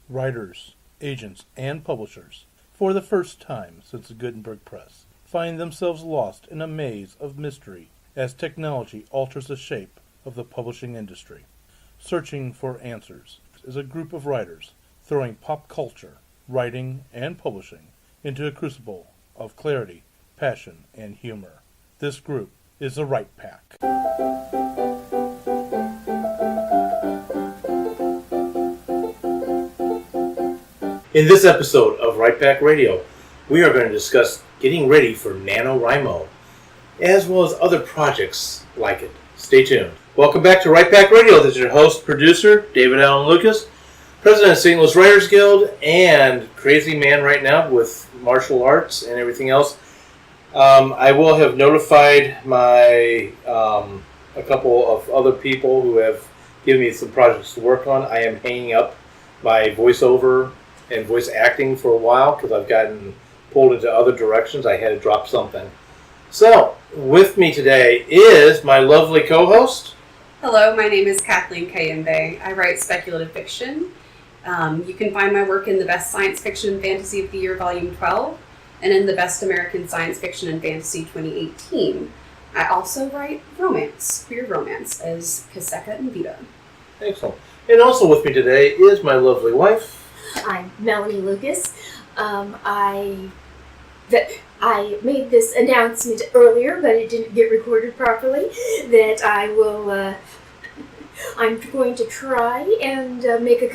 writers, agents, and publishers, for the first time since the Gutenberg Press, find themselves lost in a maze of mystery as technology alters the shape of the publishing industry. Searching for Answers is a group of writers throwing pop culture, writing, and publishing into a crucible of clarity, passion, and humor. This group is the Write Pack. In this episode of Write Pack Radio, we are going to discuss getting ready for NaNoWriMo, as well as other projects like it. Stay tuned. Welcome back to Write Pack Radio. This is your host, producer, David Allen Lucas, president of St. Louis Writers Guild, and crazy man right now with martial arts and everything else. I will have notified a couple of other people who have given me some projects to work on. I am hanging up my voiceover and voice acting for a while because I've gotten pulled into other directions. I had to drop something. So, with me today is my lovely co-host. Hello, my name is Kathleen Kayembe. I write speculative fiction. You can find my work in the Best Science Fiction and Fantasy of the Year, Volume 12, and in the Best American Science Fiction and Fantasy 2018. I also write romance, queer romance, as Kaseka and Vita. Excellent. And also with me today is my lovely wife. I'm Melanie Lucas. I made this announcement earlier, but it didn't get recorded properly, that I'm going to try and I'm making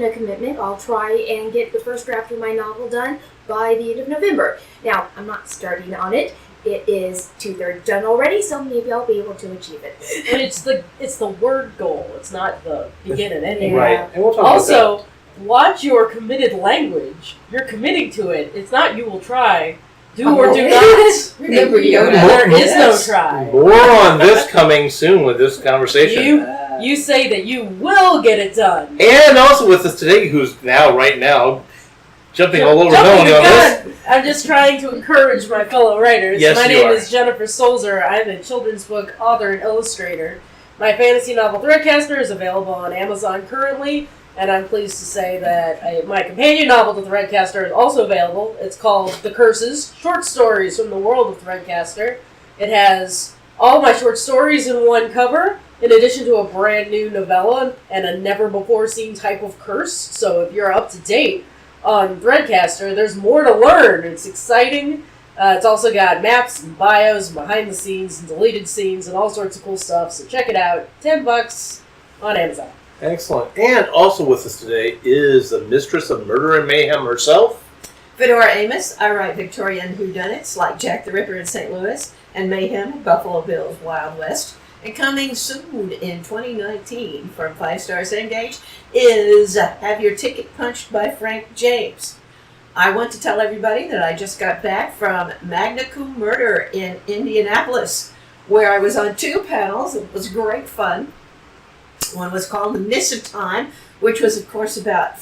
a commitment. I'll try and get the first draft of my novel done by the end of November. Now, I'm not starting on it. It is 2/3 done already, so maybe I'll be able to achieve it. But it's the word goal. It's not the beginning ending. Right. And we'll talk also, about watch your committed language. You're committing to it. It's not you will try. Do or do not. Remember Yoda. There is no try. More on this coming soon with this conversation. You say that you will get it done. And also with us today, who's right now, jumping all over Melanie on this. I'm just trying to encourage my fellow writers. Yes, my you name are. is Jennifer Solzer. I'm a children's book author and illustrator. My fantasy novel Threadcaster is available on Amazon currently, and I'm pleased to say that my companion novel to Threadcaster is also available. It's called The Curses, Short Stories from the World of Threadcaster. It has all my short stories in one cover, in addition to a brand new novella and a never-before-seen type of curse. So if you're up to date on Threadcaster, there's more to learn. It's exciting. It's also got maps and bios, and behind the scenes, and deleted scenes, and all sorts of cool stuff. So check it out. $10 on Amazon. Excellent. And also with us today is the mistress of murder and mayhem herself. Fedora Amos. I write Victorian whodunits like Jack the Ripper in St. Louis and Mayhem in Buffalo Bill's Wild West. And coming soon in 2019 from 5 Stars Engage is Have Your Ticket Punched by Frank James. I want to tell everybody that I just got back from Magna Cum Murder in Indianapolis, where I was on 2 panels. It was great fun. One was called The Miss of Time, which was, of course, about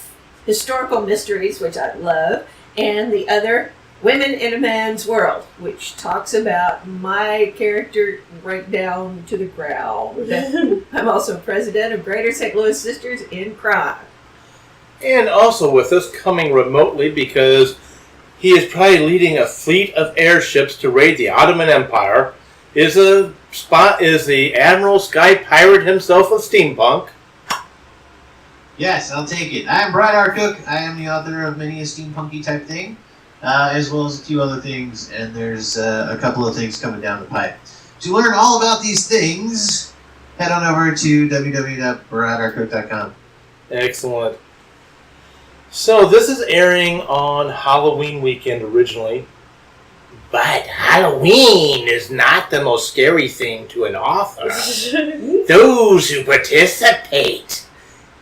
historical mysteries, which I love, and the other, Women in a Man's World, which talks about my character right down to the ground. I'm also president of Greater St. Louis Sisters in Crime. And also with us, coming remotely because he is probably leading a fleet of airships to raid the Ottoman Empire, is the Admiral Sky Pirate himself of steampunk. Yes, I'll take it. I'm Brian R. Cook. I am the author of many a steampunky type thing, as well as a few other things, and there's a couple of things coming down the pipe. To learn all about these things, head on over to www.brianrcook.com. Excellent. So this is airing on Halloween weekend originally, but Halloween is not the most scary thing to an author. Those who participate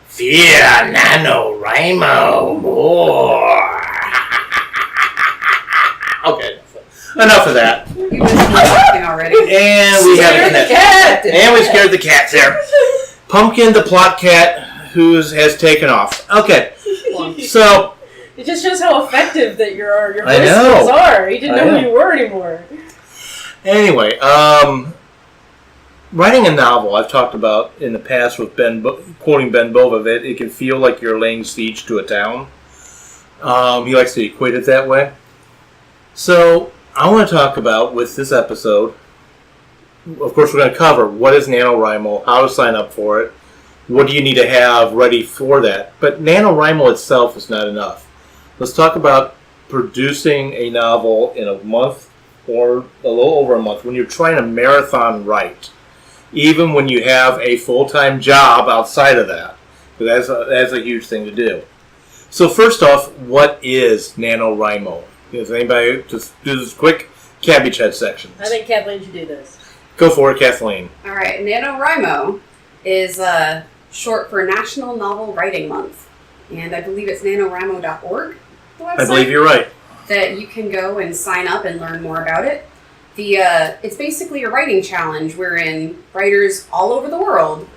fear NaNoWriMo more. Okay, enough of that. You missed something already. And we have a cat. And we scared the cat there. Pumpkin, the plot cat, has taken off. Okay, so It just shows how effective that your voice I know. skills are. You didn't know who you were anymore. Anyway, writing a novel, I've talked about in the past with quoting Ben Bova, that it can feel like you're laying siege to a town. He likes to equate it that way. So I want to talk about, with this episode, of course we're going to cover what is NaNoWriMo, how to sign up for it, what do you need to have ready for that. But NaNoWriMo itself is not enough. Let's talk about producing a novel in a month or a little over a month when you're trying to marathon write, even when you have a full-time job outside of that. Because that's a huge thing to do. So first off, what is NaNoWriMo? Does anybody just do this quick cabbage head section? I think Kathleen should do this. Go for it, Kathleen. All right, NaNoWriMo is short for National Novel Writing Month, and I believe it's nanowrimo.org. The website, I believe you're right. that you can go and sign up and learn more about it. It's basically a writing challenge wherein writers all over the world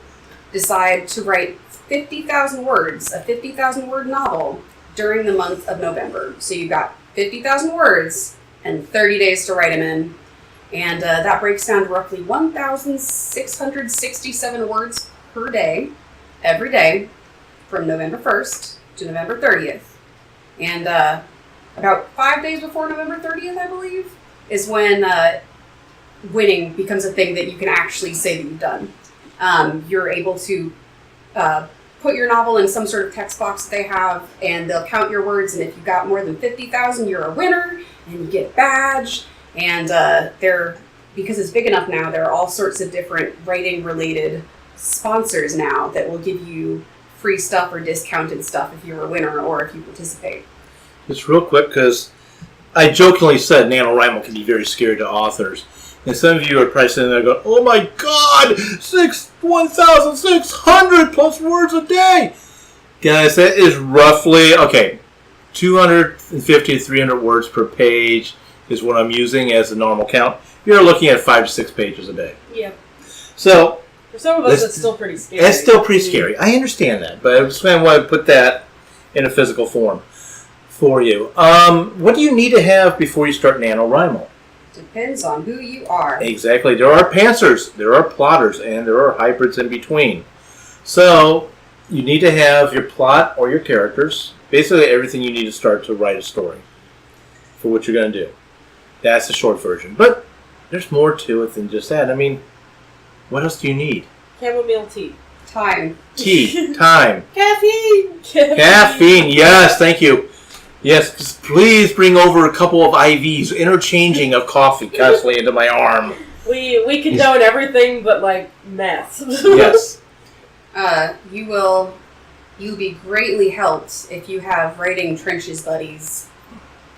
decide to write 50,000 words, a 50,000 word novel during the month of November. So you've got 50,000 words and 30 days to write them in. And that breaks down to roughly 1,667 words per day, every day, from November 1st to November 30th. And about 5 days before November 30th, I believe, is when winning becomes a thing that you can actually say that you've done. You're able to put your novel in some sort of text box that they have, and they'll count your words, and if you got more than 50,000, you're a winner, and you get a badge. And because it's big enough now, there are all sorts of different writing-related sponsors now that will give you free stuff or discounted stuff if you're a winner or if you participate. Just real quick, because I jokingly said NaNoWriMo can be very scary to authors. And some of you are probably sitting there going, oh my God, 1,600 plus words a day. Guys, that is roughly, 250 to 300 words per page is what I'm using as a normal count. You're looking at 5 to 6 pages a day. Yeah. So, for some of us, it's still pretty scary. It's still pretty scary. I understand that, but I just want to put that in a physical form for you. What do you need to have before you start NaNoWriMo? Depends on who you are. Exactly. There are pantsers, there are plotters, and there are hybrids in between. So, you need to have your plot or your characters, basically everything you need to start to write a story for what you're going to do. That's the short version. But there's more to it than just that. I mean, what else do you need? Chamomile tea. Time. Tea. Time. Caffeine. Caffeine. Yes, thank you. Yes, just please bring over a couple of IVs, interchanging of coffee constantly into my arm. We condone everything but, like, meth. Yes. You'll be greatly helped if you have writing trenches buddies,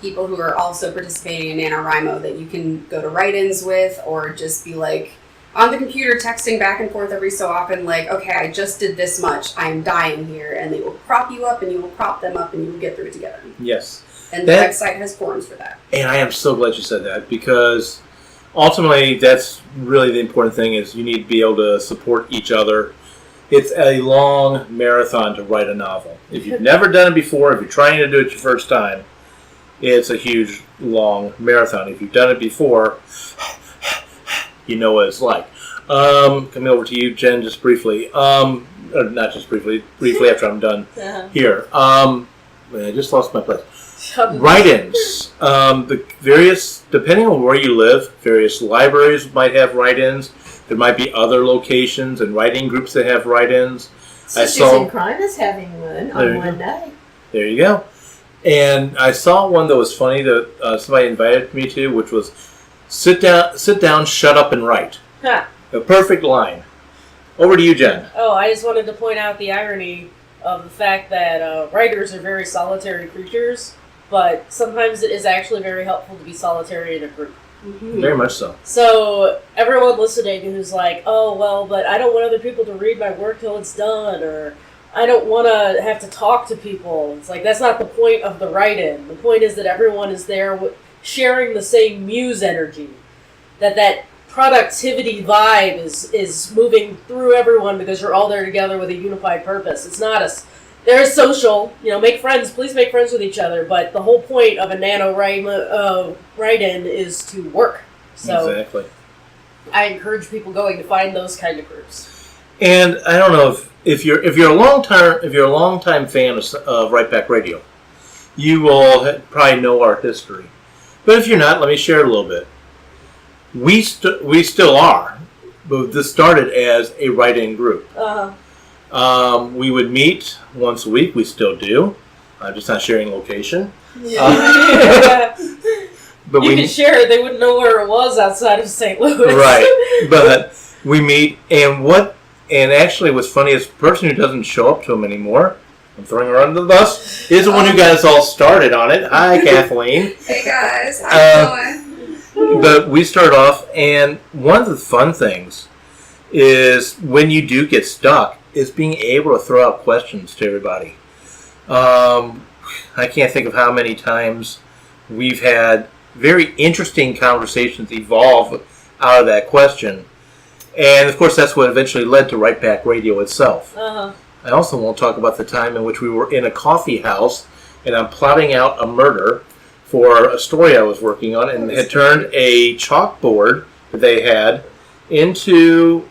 people who are also participating in NaNoWriMo that you can go to write-ins with, or just be like on the computer texting back and forth every so often, like, okay, I just did this much, I'm dying here, and they will prop you up and you will prop them up and you will get through it together. Yes. And the website has forums for that. And I am so glad you said that, because ultimately that's really the important thing, is you need to be able to support each other. It's a long marathon to write a novel. If you've never done it before, if you're trying to do it your first time, it's a huge, long marathon. If you've done it before, you know what it's like. Coming over to you, Jen, just briefly. Or not just briefly after I'm done here. I just lost my place. Write-ins. The various, depending on where you live, various libraries might have write-ins. There might be other locations and writing groups that have write-ins. Sisters in Crime is having one on one night. There you go. And I saw one that was funny that somebody invited me to, which was sit down, shut up, and write. Huh. A perfect line. Over to you, Jen. Oh, I just wanted to point out the irony of the fact that writers are very solitary creatures, but sometimes it is actually very helpful to be solitary in a group. Mm-hmm. Very much so. So everyone listening who's like, oh, well, but I don't want other people to read my work till it's done, or I don't want to have to talk to people. It's like, that's not the point of the write-in. The point is that everyone is there sharing the same muse energy. That productivity vibe is moving through everyone because you're all there together with a unified purpose. It's not there's social, make friends, please make friends with each other, but the whole point of a NaNoWriMo write-in is to work. So Exactly. I encourage people going to find those kind of groups. And I don't know if you're a long time fan of Right Back Radio, you will probably know our history. But if you're not, let me share it a little bit. We still are, but this started as a write-in group. We would meet once a week. We still do. I'm just not sharing location. But you could share it. They wouldn't know where it was outside of St. Louis. Right. But we meet, and actually what's funny is the person who doesn't show up to them anymore, I'm throwing her under the bus, is the one who got us all started on it. Hi, Kathleen. Hey guys, how's it going? But we start off, and one of the fun things is when you do get stuck, is being able to throw out questions to everybody. I can't think of how many times we've had very interesting conversations evolve out of that question. And, of course, that's what eventually led to Right Back Radio itself. I also won't talk about the time in which we were in a coffee house, and I'm plotting out a murder for a story I was working on, and had turned a chalkboard that they had into,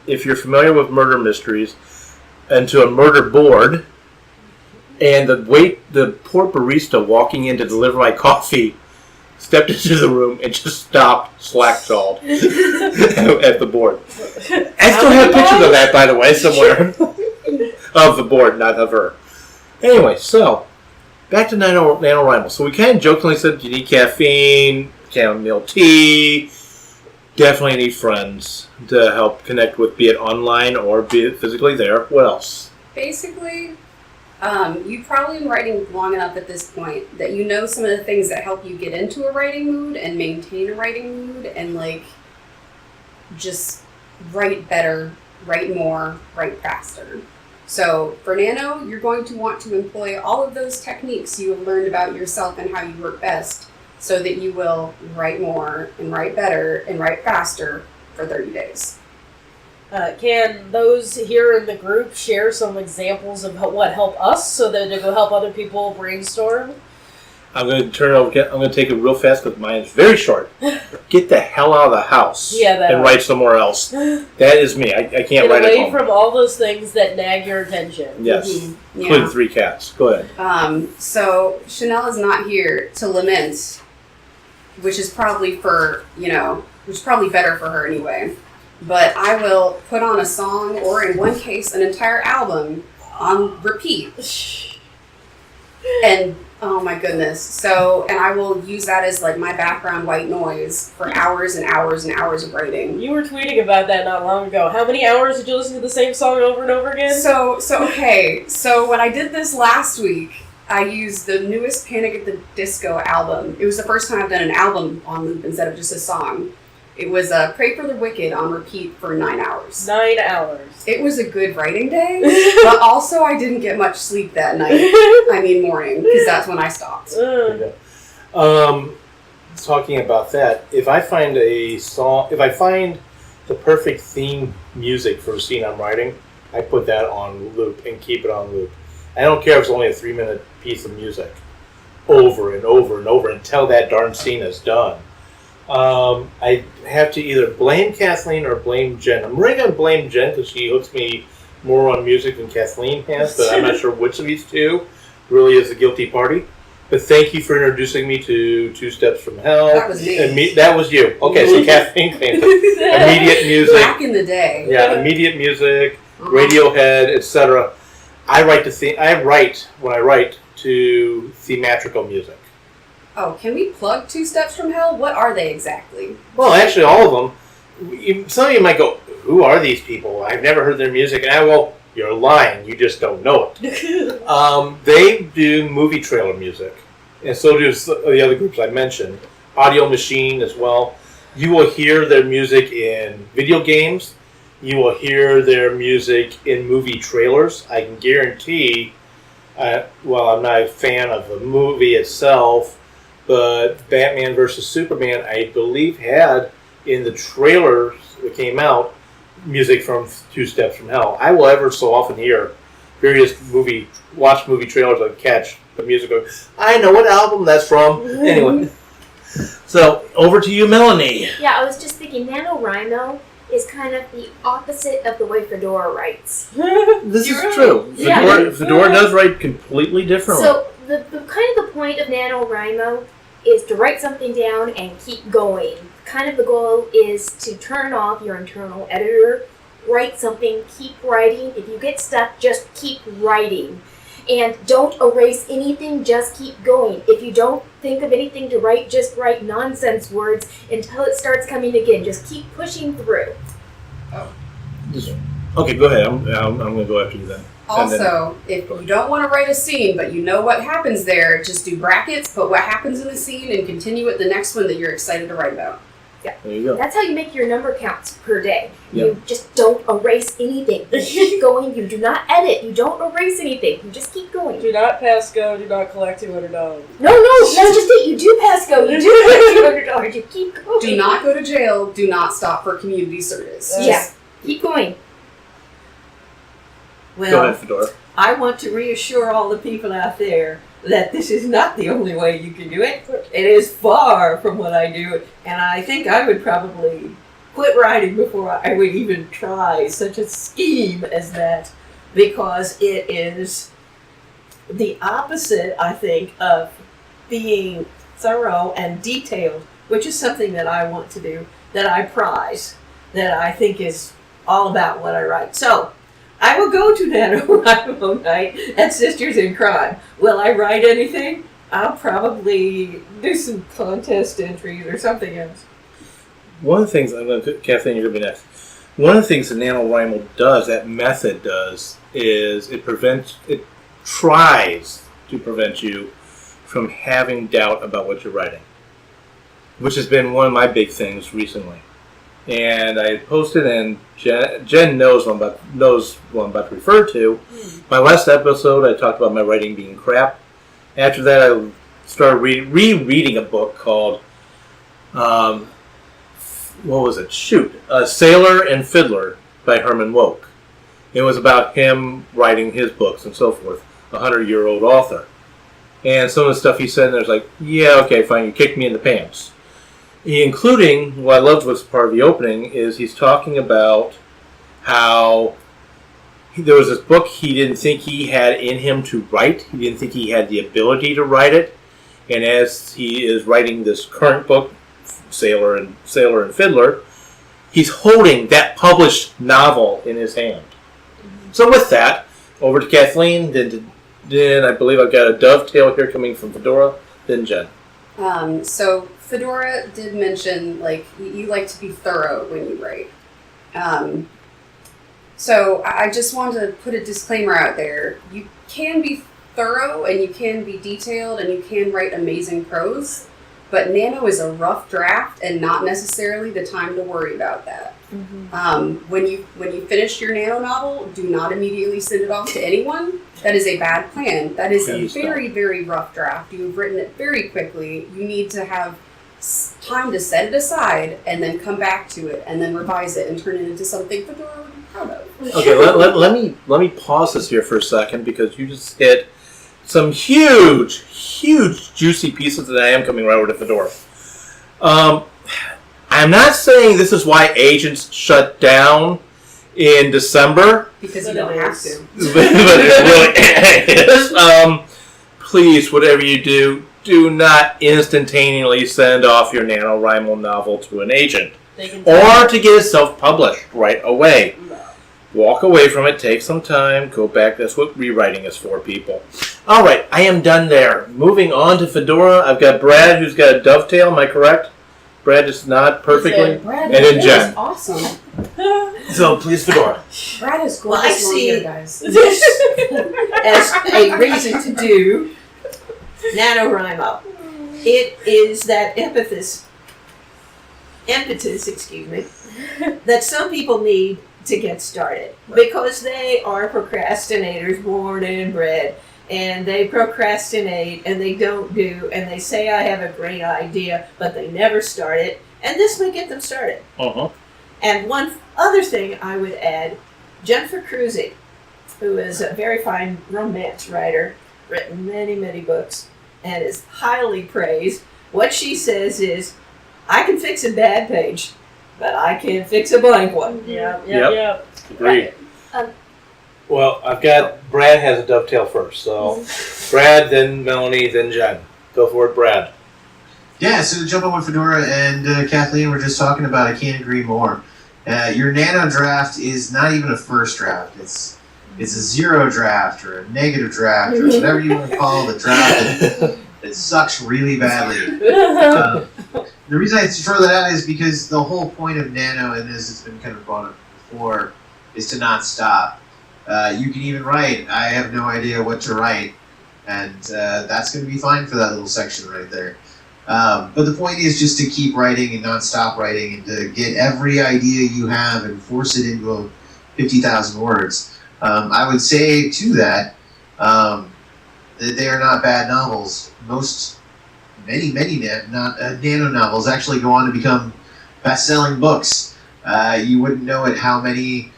if you're familiar with murder mysteries, into a murder board. And the poor barista walking in to deliver my coffee stepped into the room and just stopped slack-jawed at the board. I still have pictures of that, by the way, somewhere. Of the board, not of her. Anyway, so, back to NaNoWrimo. So we kind of jokingly said you need caffeine, chamomile tea, definitely need friends to help connect with, be it online or be it physically there. What else? Basically, you've probably been writing long enough at this point that you know some of the things that help you get into a writing mood and maintain a writing mood and, like, just write better, write more, write faster. So for Nano, you're going to want to employ all of those techniques you have learned about yourself and how you work best so that you will write more and write better and write faster for 30 days. Can those here in the group share some examples of what help us so that it will help other people brainstorm? I'm going to turn it over. I'm going to take it real fast because mine is very short. Get the hell out of the house and write somewhere else. That is me. I can't Get write at away home. from all those things that nag your attention. Yes, Mm-hmm. including 3 cats. Go ahead. So Chanel is not here to lament, which is probably which is probably better for her anyway. But I will put on a song, or in one case, an entire album on repeat. And oh my goodness. So, and I will use that as like my background white noise for hours and hours and hours of writing. You were tweeting about that not long ago. How many hours did you listen to the same song over and over again? So when I did this last week, I used the newest Panic at the Disco album. It was the first time I've done an album on loop instead of just a song. It was Pray for the Wicked on repeat for 9 hours. 9 hours. It was a good writing day, but also I didn't get much sleep that night. Morning, because that's when I stopped. Talking about that, if I find the perfect theme music for a scene I'm writing, I put that on loop and keep it on loop. I don't care if it's only a 3-minute piece of music, over and over and over until that darn scene is done. I have to either blame Kathleen or blame Jen. I'm really going to blame Jen because she hooks me more on music than Kathleen has, but I'm not sure which of these two really is the guilty party. But thank you for introducing me to 2 Steps from Hell. That was me. That was you. Okay, so Kathleen claimed it. Immediate music. Back in the day. Yeah, immediate music, Radiohead, etc. I write when I write to theatrical music. Oh, can we plug 2 Steps from Hell? What are they exactly? Well, actually, all of them. Some of you might go, who are these people? I've never heard their music. And you're lying. You just don't know it. They do movie trailer music. And so do the other groups I mentioned. Audio Machine as well. You will hear their music in video games. You will hear their music in movie trailers. I can guarantee, I'm not a fan of the movie itself, but Batman vs. Superman, I believe, had in the trailers that came out music from 2 Steps from Hell. I will ever so often hear various movie trailers and catch the music. I know what album that's from. Anyway, So, over to you, Melanie. Yeah, I was just thinking NaNoWriMo is kind of the opposite of the way Fedora writes. This You're is right. true. Yeah. Fedora does write completely differently. So the kind of the point of NaNoWriMo is to write something down and keep going. Kind of the goal is to turn off your internal editor, write something, keep writing. If you get stuck, just keep writing. And don't erase anything, just keep going. If you don't think of anything to write, just write nonsense words until it starts coming again. Just keep pushing through. Okay, go ahead. I'm going to go after you then. Also, if you don't want to write a scene, but you know what happens there, just do brackets, put what happens in the scene, and continue with the next one that you're excited to write about. There you go. That's how you make your number counts per day. Yep. You just don't erase anything. You keep going. You do not edit. You don't erase anything. You just keep going. Do not pass go. Do not collect $200. No, that's just it. You do pass go. You do collect $200. You keep going. Do not go to jail. Do not stop for community service. Yeah, keep going. Go Well, ahead, Fedora. I want to reassure all the people out there that this is not the only way you can do it. It is far from what I do, and I think I would probably quit writing before I would even try such a scheme as that, because it is the opposite, I think, of being thorough and detailed, which is something that I want to do, that I prize, that I think is all about what I write. So, I will go to NaNoWriMo night at Sisters in Crime. Will I write anything? I'll probably do some contest entries or something else. One of the things, Kathleen, you're going to be next. One of the things that NaNoWriMo does, that method does, is it tries to prevent you from having doubt about what you're writing, which has been one of my big things recently. And I posted, and Jen knows what I'm about to refer to. My last episode, I talked about my writing being crap. After that, I started rereading a book called, what was it? Sailor and Fiddler by Herman Wouk. It was about him writing his books and so forth, a 100-year-old author. And some of the stuff he said in there was like, yeah, okay, fine, you kicked me in the pants. Including, what I loved was part of the opening, is he's talking about how there was this book he didn't think he had in him to write. He didn't think he had the ability to write it. And as he is writing this current book, Sailor and Fiddler, he's holding that published novel in his hand. So with that, over to Kathleen, then I believe I've got a dovetail here coming from Fedora, then Jen. So Fedora did mention, like, you like to be thorough when you write. So I just want to put a disclaimer out there. You can be thorough and you can be detailed and you can write amazing prose, but Nano is a rough draft and not necessarily the time to worry about that. When you finish your Nano novel, do not immediately send it off to anyone. That is a bad plan. That is a very, very rough draft. You've written it very quickly. You need to have time to set it aside and then come back to it and then revise it and turn it into something Fedora would be proud of. Okay, let me pause this here for a second, because you just hit some huge juicy pieces that I am coming right over to Fedora. I'm not saying this is why agents shut down in December. Because you don't have to. But it really is. Please, whatever you do not instantaneously send off your NaNoWriMo novel to an agent. Or to get it self-published right away. Walk away from it, take some time, go back. That's what rewriting is for, people. All right, I am done there. Moving on to Fedora, I've got Brad, who's got a dovetail. Am I correct? Brad just nod perfectly. Brad, and then Jen. is awesome. So, please, Fedora. Brad is gorgeous. Well, I see here, guys. this as a reason to do NaNoWriMo. It is that impetus, that some people need to get started, because they are procrastinators born and bred, and they procrastinate and they don't do, and they say I have a great idea, but they never start it, and this may get them started. And one other thing I would add, Jennifer Cruzy, who is a very fine romance writer, written many, many books, and is highly praised, What she says is, I can fix a bad page, but I can't fix a blank one. Yeah. Agreed. Um, Well, I've got Brad has a dovetail first, so Brad, then Melanie, then Jen. Go for it, Brad. Yeah, so to jump on what Fedora and Kathleen were just talking about, I can't agree more. Your nano draft is not even a first draft. It's a zero draft or a negative draft or whatever you want to call the draft. It sucks really badly. The reason I throw that out is because the whole point of nano, and this has been kind of brought up before, is to not stop. You can even write, I have no idea what to write, and that's going to be fine for that little section right there. But the point is just to keep writing and not stop writing and to get every idea you have and force it into 50,000 words. I would say to that that they are not bad novels. Many nano novels actually go on to become best-selling books. You wouldn't know it how many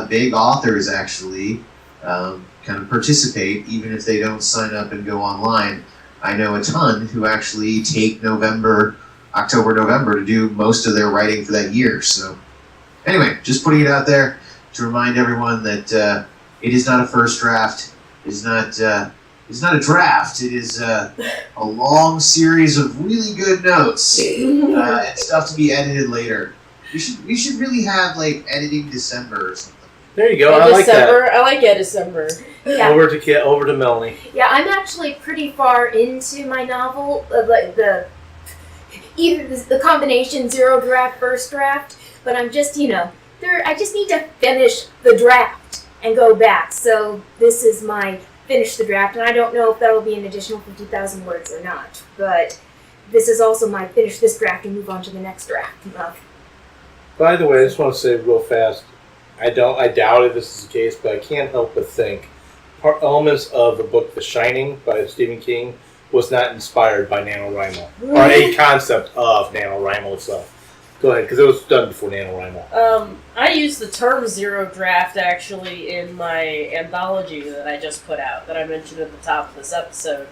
big authors actually kind of participate, even if they don't sign up and go online. I know a ton who actually take October, November to do most of their writing for that year. So anyway, just putting it out there to remind everyone that it is not a first draft. It's not a draft. It is a long series of really good notes and stuff to be edited later. We should really have like editing December or something. There you go. I like that. December. I like December. Yeah. Over to Melanie. Yeah, I'm actually pretty far into my novel, like either the combination zero draft, first draft, but I'm just, I just need to finish the draft and go back. So this is my finish the draft, and I don't know if that'll be an additional 50,000 words or not, but this is also my finish this draft and move on to the next draft. By the way, I just want to say real fast, I doubt if this is the case, but I can't help but think elements of the book The Shining by Stephen King was not inspired by NaNoWriMo, or a concept of NaNoWriMo itself. Go ahead, because it was done before NaNoWriMo. I used the term zero draft actually in my anthology that I just put out, that I mentioned at the top of this episode.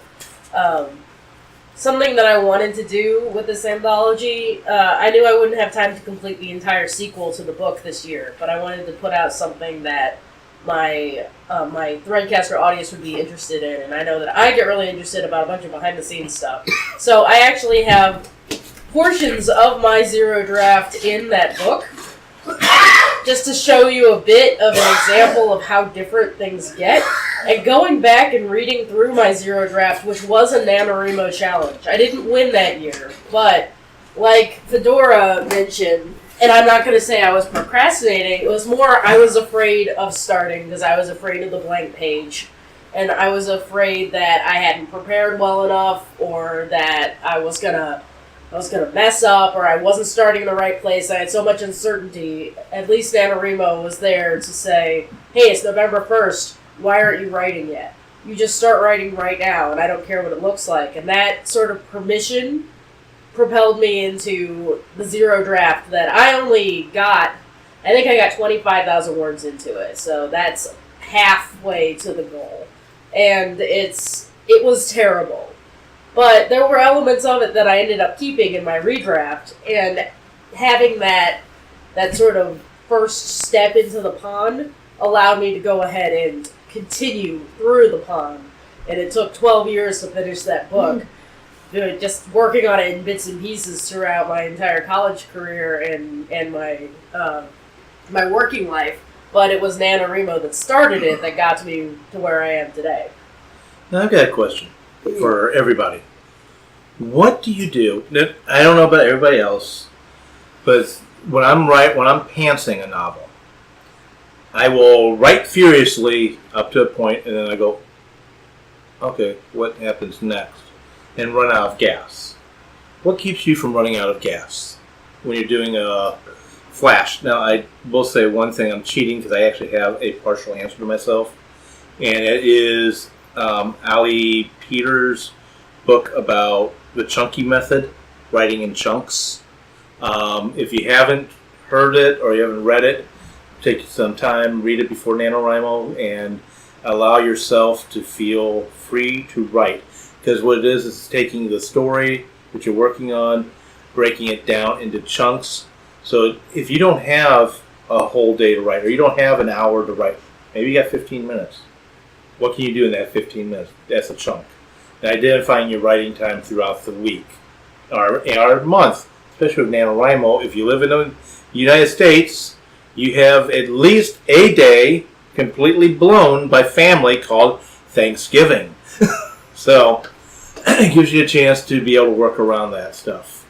Something that I wanted to do with this anthology, I knew I wouldn't have time to complete the entire sequel to the book this year, but I wanted to put out something that my Threadcaster audience would be interested in, and I know that I get really interested about a bunch of behind-the-scenes stuff. So I actually have portions of my zero draft in that book, just to show you a bit of an example of how different things get. And going back and reading through my zero draft, which was a NaNoWrimo challenge. I didn't win that year, but like Fedora mentioned, and I'm not going to say I was procrastinating, it was more I was afraid of starting because I was afraid of the blank page. And I was afraid that I hadn't prepared well enough, or that I was gonna mess up, or I wasn't starting in the right place. I had so much uncertainty. At least NaNoWrimo was there to say, hey, it's November 1st. Why aren't you writing yet? You just start writing right now, and I don't care what it looks like. And that sort of permission propelled me into the zero draft that I think I got 25,000 words into it. So that's halfway to the goal. And it was terrible. But there were elements of it that I ended up keeping in my redraft, and having that sort of first step into the pond allowed me to go ahead and continue through the pond. And it took 12 years to finish that book, just working on it in bits and pieces throughout my entire college career and my working life. But it was NaNoWrimo that started it that got me to where I am today. Now I've got a question for everybody. What do you do? I don't know about everybody else, but when I'm pantsing a novel, I will write furiously up to a point, and then I go, okay, what happens next? And run out of gas. What keeps you from running out of gas when you're doing a flash? Now, I will say one thing. I'm cheating because I actually have a partial answer to myself, and it is Ali Peters' book about the chunky method, writing in chunks. If you haven't heard it or you haven't read it, take some time, read it before NaNoWrimo, and allow yourself to feel free to write. Because what it is taking the story that you're working on, breaking it down into chunks. So if you don't have a whole day to write, or you don't have an hour to write, maybe you got 15 minutes. What can you do in that 15 minutes? That's a chunk. And identifying your writing time throughout the week or month, especially with NaNoWriMo. If you live in the United States, you have at least a day completely blown by family called Thanksgiving. So it gives you a chance to be able to work around that stuff.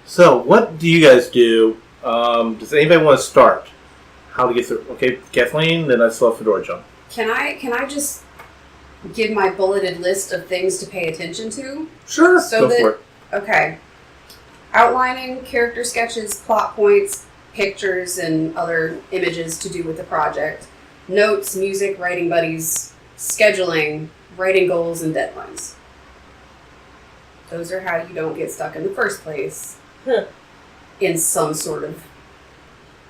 So what do you guys do? Does anybody want to start? How to get through? Okay, Kathleen, then I still have Fedora jump. Can I just give my bulleted list of things to pay attention to? Sure. So Go that, for it. okay. Outlining, character sketches, plot points, pictures, and other images to do with the project. Notes, music, writing buddies, scheduling, writing goals, and deadlines. Those are how you don't get stuck in the first place in some sort of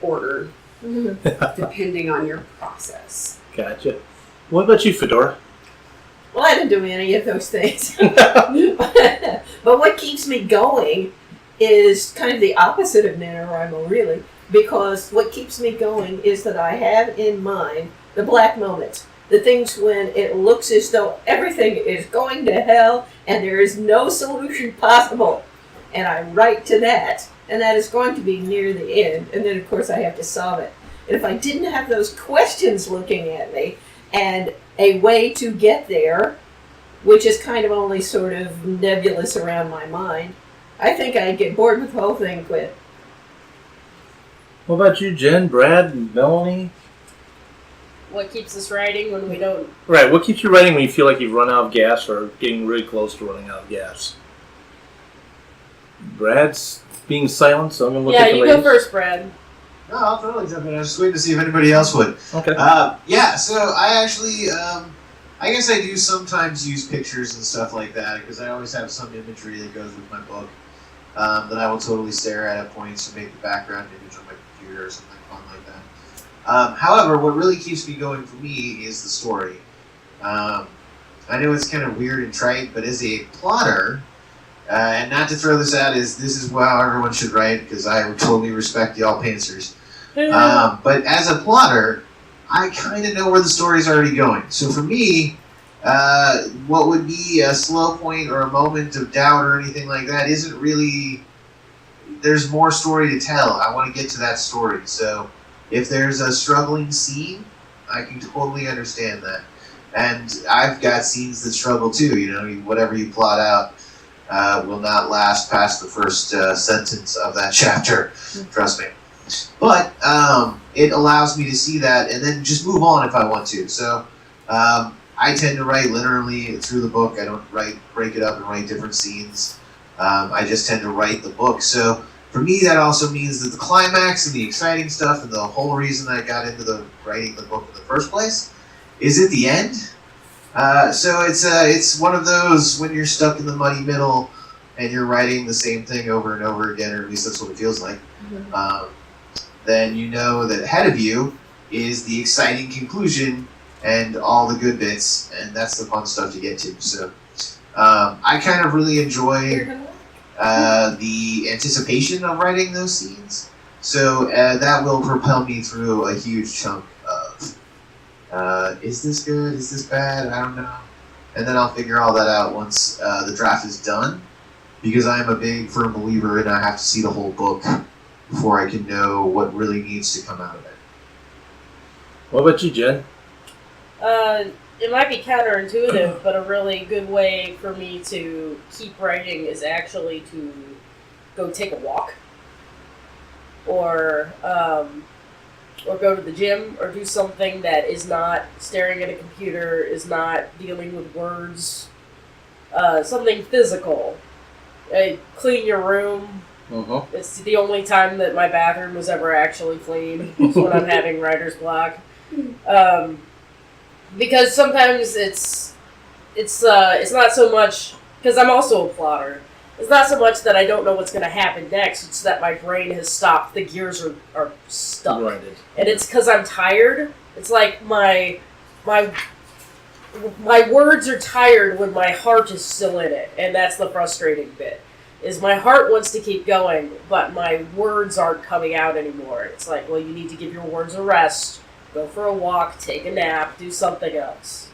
order, depending on your process. Gotcha. What about you, Fedora? Well, I didn't do any of those things. But what keeps me going is kind of the opposite of NaNoWriMo, really. Because what keeps me going is that I have in mind the black moments. The things when it looks as though everything is going to hell and there is no solution possible. And I write to that. And that is going to be near the end. And then, of course, I have to solve it. And if I didn't have those questions looking at me and a way to get there, which is kind of only sort of nebulous around my mind, I think I'd get bored with the whole thing and quit. What about you, Jen, Brad, Melanie? What keeps us writing when we don't? Right, what keeps you writing when you feel like you've run out of gas or getting really close to running out of gas? Brad's being silent, so I'm going to look Yeah, at the you ladies. go first, Brad. No, I'll totally jump in. I was just waiting to see if anybody else would. Okay. Yeah, so I actually, I guess I do sometimes use pictures and stuff like that because I always have some imagery that goes with my book that I will totally stare at points to make the background image on my computer or something fun like that. However, what really keeps me going for me is the story. I know it's kind of weird and trite, but as a plotter, and not to throw this out as this is how everyone should write because I totally respect y'all pantsers. But as a plotter, I kind of know where the story's already going. So for me, what would be a slow point or a moment of doubt or anything like that isn't really... There's more story to tell. I want to get to that story. So if there's a struggling scene, I can totally understand that. And I've got scenes that struggle too. You know, whatever you plot out will not last past the first sentence of that chapter. Trust me. But it allows me to see that and then just move on if I want to. So I tend to write linearly through the book. I don't break it up and write different scenes. I just tend to write the book. So for me, that also means that the climax and the exciting stuff and the whole reason I got into writing the book in the first place is at the end. So it's one of those when you're stuck in the muddy middle and you're writing the same thing over and over again, or at least that's what it feels like. Then you know that ahead of you is the exciting conclusion and all the good bits, and that's the fun stuff to get to. So I kind of really enjoy the anticipation of writing those scenes. So that will propel me through a huge chunk of is this good? Is this bad? I don't know. And then I'll figure all that out once the draft is done, because I am a big firm believer and I have to see the whole book before I can know what really needs to come out of it. What about you, Jen? It might be counterintuitive, but a really good way for me to keep writing is actually to go take a walk, or go to the gym, or do something that is not staring at a computer, is not dealing with words, something physical. Clean your room. It's the only time that my bathroom was ever actually clean, is when I'm having writer's block. Because sometimes it's not so much, because I'm also a plotter, it's not so much that I don't know what's going to happen next, it's that my brain has stopped, the gears are stuck. Right. And it's because I'm tired. It's like my words are tired when my heart is still in it, and that's the frustrating bit. is my heart wants to keep going, but my words aren't coming out anymore. It's like, well, you need to give your words a rest, go for a walk, take a nap, do something else.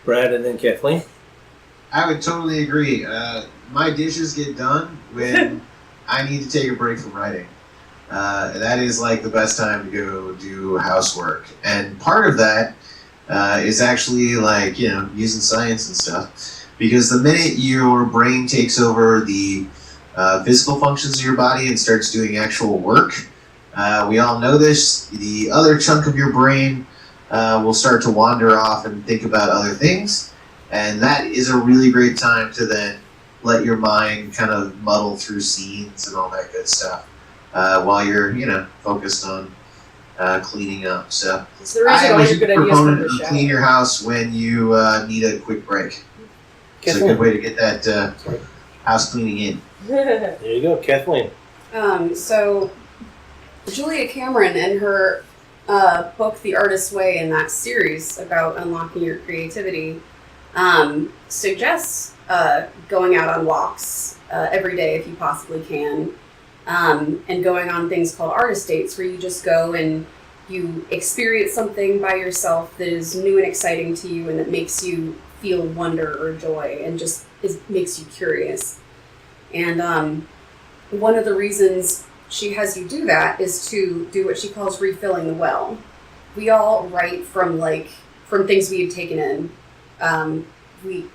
Brad and then Kathleen. I would totally agree. My dishes get done when I need to take a break from writing. That is like the best time to go do housework. And part of that is actually like, using science and stuff. Because the minute your brain takes over the physical functions of your body and starts doing actual work, we all know this, the other chunk of your brain will start to wander off and think about other things. And that is a really great time to then let your mind kind of muddle through scenes and all that good stuff while you're, focused on cleaning up. So It's the I reason am why a you're huge good ideas proponent from of the show. clean your house when you need a quick break. It's a good way to get that house cleaning in. There you go, Kathleen. So Julia Cameron in her book The Artist's Way, in that series about unlocking your creativity, suggests going out on walks every day if you possibly can, and going on things called artist dates, where you just go and you experience something by yourself that is new and exciting to you and that makes you feel wonder or joy and just makes you curious. And one of the reasons she has you do that is to do what she calls refilling the well. We all write from things we have taken in.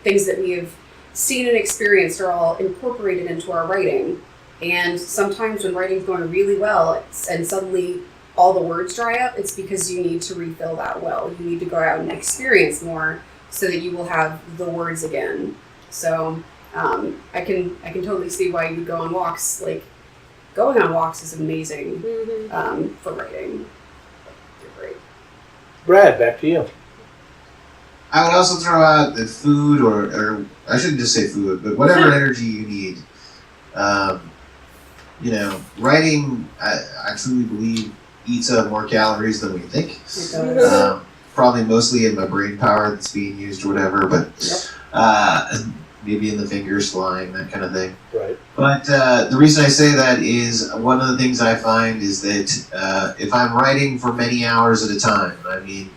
Things that we have seen and experienced are all incorporated into our writing. And sometimes when writing's going really well and suddenly all the words dry up, it's because you need to refill that well. You need to go out and experience more so that you will have the words again. So I can totally see why you would go on walks. Like, going on walks is amazing for writing. They're great. Brad, back to you. I would also throw out that food, or I shouldn't just say food, but whatever energy you need. Writing, I truly believe, eats up more calories than we think. It does. Probably mostly in my brain power that's being used or whatever, but maybe in the fingers flying, that kind of thing. Right. But the reason I say that is one of the things I find is that if I'm writing for many hours at a time, I mean,